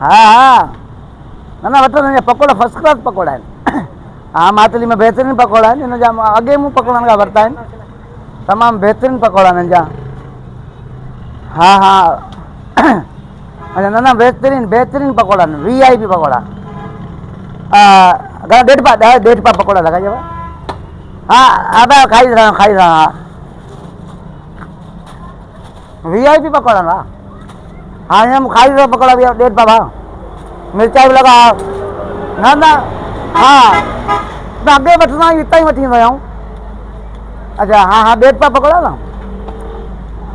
हाँ हाँ ना ना वठो न पकोड़ा फर्स्ट क्लास पकोड़ा आहिनि। हाँ मातली में बेहतरीन पकोड़ा आहिनि हिन जा अॻे मूं पकोड़नि खां वरिता आहिनि तमामु बहितरीन पकोड़ा हिननि जा। हाँ हाँ अच्छा ना ना बेहतरीन बेहतरीन पकोड़ा आहिनि VIP पकोड़ा। घणा 1.5 पा पकोड़ा लॻाइजो। हाँ अब खाई रहा VIP पकोड़ा ना। हाँ हम खाई रहा पकोड़ा भी 1.5 पा मिर्चा भी लगा ना ना। हाँ तो अगे वठंदा आहियूं हितां ई वठी ईंदो आहियां। अच्छा हाँ हाँ 1.5 पा पकोड़ा ना।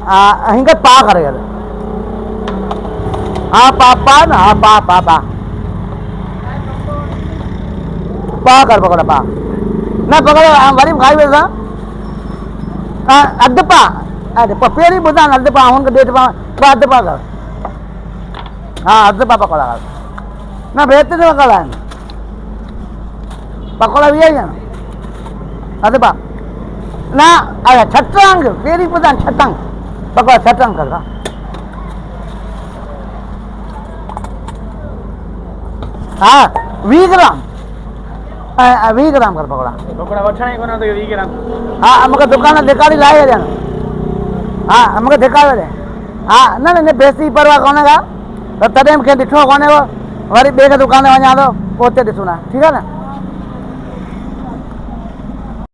हाँ हिंगे पा करे हल। हाँ पा ना हाँ पा कर पकोड़ा पा ना पकोड़ा वरी खाई वेंदा। अधु पा अरे पहिरीं ॿुधां न अधु पा हुनखे 1.5 पा तो अधु पा कर। हाँ अधु पा पकोड़ा कर ना बेहतरीन पकोड़ा आहिनि पकोड़ा भी आई अधु पा ना। अरे छटंग पहिरीं ॿुधां छटंग पकोड़ा छटंग कर। हाँ 20 ग्राम 20 ग्राम कर पकोड़ा। पकोड़ा वठण ई कोन तो 20 ग्राम। हाँ मूंखे दुकान ॾेखारी लाहे ॾियनि। हाँ मूंखे ॾेखारे ॾे। हाँ न न बेसी परवाह कोन्हे का त तॾहिं मूंखे ॾिठो कोन्हे वरी ॿिए खे दुकान ते वञा थो पोइ हुते ॾिसूं था ठीकु आहे न।